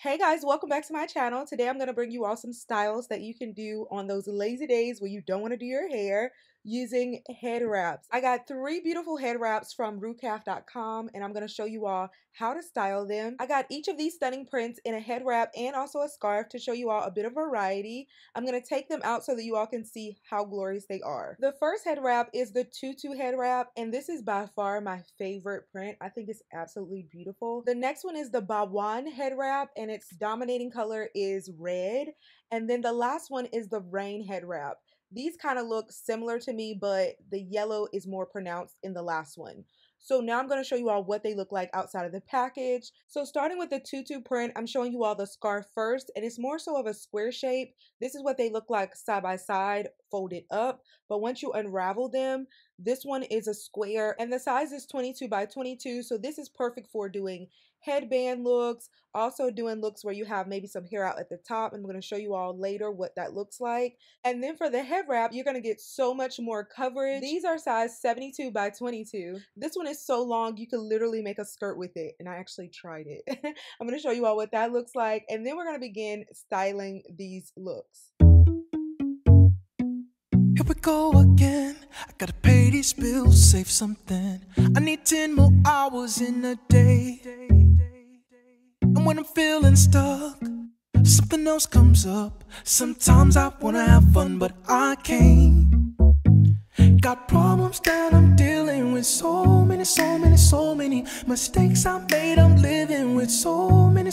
Hey guys, welcome back to my channel. Today I'm going to bring you all some styles that you can do on those lazy days where you don't want to do your hair using head wraps. I got 3 beautiful head wraps from Rhukaf.com and I'm going to show you all how to style them. I got each of these stunning prints in a head wrap and also a scarf to show you all a bit of variety. I'm going to take them out so that you all can see how glorious they are. The first head wrap is the Tutu Headwrap, and this is by far my favorite print. I think it's absolutely beautiful. The next one is the Baawan Headwrap, and its dominating color is red. And then the last one is the Rain Headwrap. These kind of look similar to me, but the yellow is more pronounced in the last one. So now I'm going to show you all what they look like outside of the package. So starting with the Tutu print, I'm showing you all the scarf first, and it's more so of a square shape. This is what they look like side by side, folded up. But once you unravel them, this one is a square, and the size is 22 by 22. So this is perfect for doing headband looks, also doing looks where you have maybe some hair out at the top. I'm going to show you all later what that looks like. And then for the head wrap, you're going to get so much more coverage. These are size 72 by 22. This one is so long you could literally make a skirt with it, and I actually tried it. I'm going to show you all what that looks like, and then we're going to begin styling these looks. Here we go again. I gotta pay these bills, save something. I need 10 more hours in a day. And when I'm feeling stuck, something else comes up. Sometimes I wanna have fun, but I can't. Got problems that I'm dealing with. So many mistakes I made. I'm living with so many.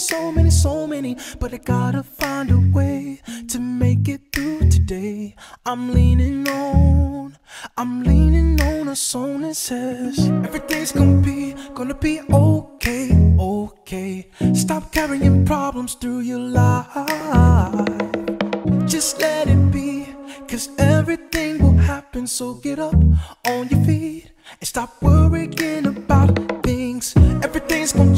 But I gotta find a way to make it through today. I'm leaning on a song that says everything's gonna be okay, okay. Stop carrying problems through your life. Just let it be, 'cause everything will happen. So get up on your feet and stop worrying about things. Everything's gonna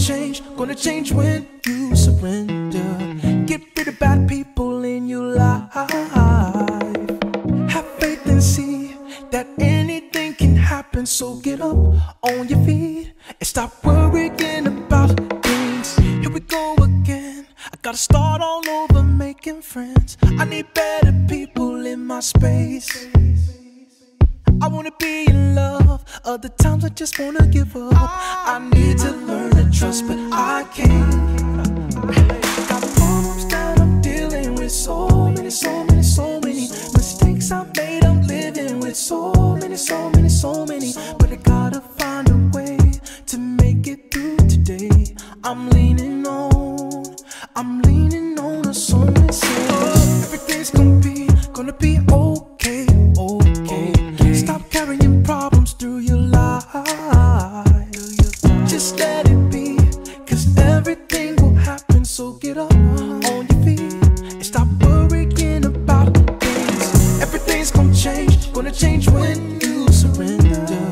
change when you surrender. Get rid of bad people in your life. Have faith and see that anything can happen. So get up on your feet and stop worrying about things. Here we go again. I gotta start all over making friends. I need better people in my space. I wanna be in love. Other times I just wanna give up. I need to learn to trust, but I can't. Got problems that I'm dealing with. So many mistakes I made. I'm living with so many. But I gotta find a way to make it through today. I'm leaning on a song that says everything's gonna be okay, okay. Stop carrying problems through your life. Just let it be, 'cause everything will happen. So get up on your feet and stop worrying about things. Everything's gonna change when you surrender.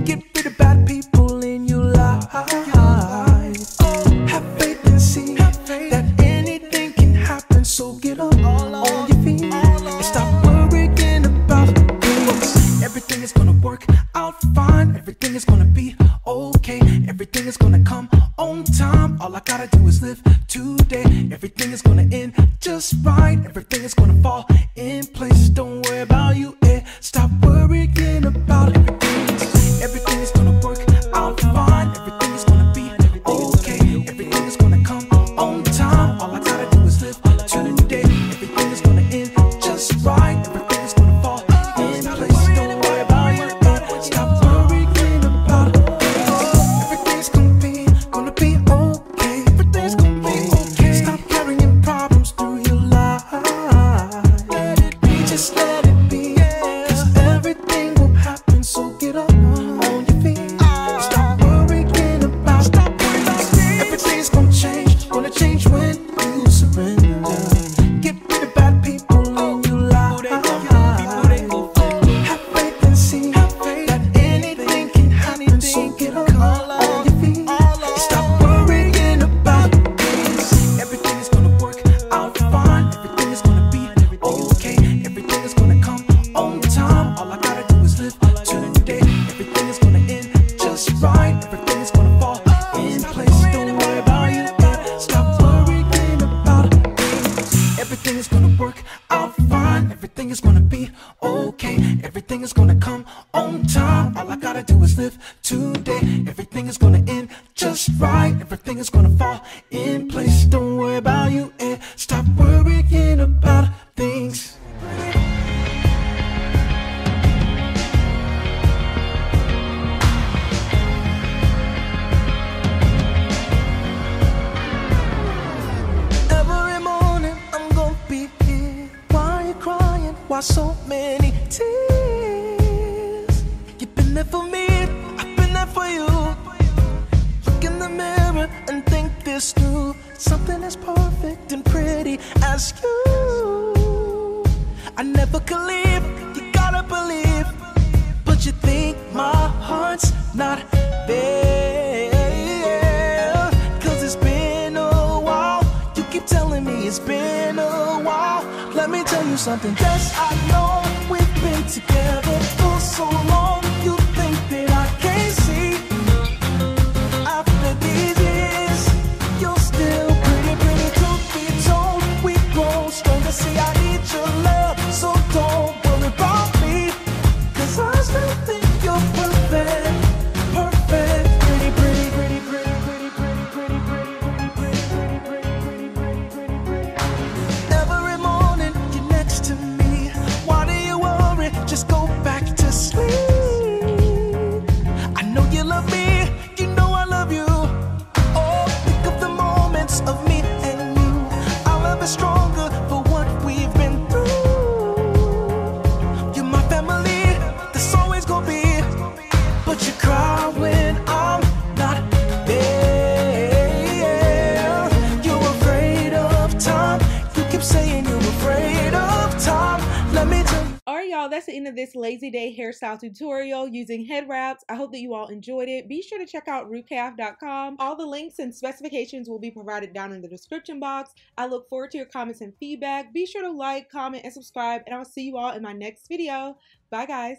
Get rid of bad people in your life. Have faith and see that anything can happen. So get up on your feet and stop worrying about things. Everything is gonna work out fine. Everything is gonna be okay. Everything is gonna come on time. All I gotta do is live today. Everything is gonna end just right. Everything is gonna fall in place. Don't worry about you, stop worrying about everything. Everything is gonna work out fine. Everything is gonna be okay. Everything is gonna come on time. All I gotta do is live today. Everything is gonna end just right. Everything is gonna fall in place. Don't worry about you, stop worrying about it. Everything's gonna be okay. Everything's gonna be okay. Stop carrying problems through your life. Let it be, just let it be, 'cause everything will happen. So is gonna work out fine. Everything is gonna be okay. Everything is gonna come on time. All I gotta do is live today. Everything is gonna end just right. Everything is gonna fall in place. Don't worry about you and stop worrying about things. Why so many tears? You've been there for me, I've been there for you. Look in the mirror and think this through. Something as perfect and pretty as you. I never could leave, you gotta believe. But you think my heart's not there. Cause it's been a while. You keep telling me it's been a while. Let me tell you something. Yes, I know we've been together for so long. You think that I can't see. After these years, you're still pretty, pretty. Truth be told, we grow stronger. See, I need your love, so don't worry about me. Cause I still think you're perfect. Perfect. Pretty, pretty, pretty, pretty, pretty, pretty, pretty, pretty, pretty, pretty, pretty, pretty, pretty, pretty, pretty. Every morning you're next to me. Why do you worry? Just go back to sleep. I know you love me, you know I love you. Oh, think of the moments of me and you. Our love is stronger for what we've been through. You're my family, that's always gonna be. But you cry when I'm not there. You're afraid of time. You keep saying you're afraid of time. Let me tell you. Alright y'all, that's the end of this lazy day hairstyle tutorial using head wraps. I hope that you all enjoyed it. Be sure to check out Rhukaf.com. All the links and specifications will be provided down in the description box. I look forward to your comments and feedback. Be sure to like, comment, and subscribe, and I'll see you all in my next video. Bye guys.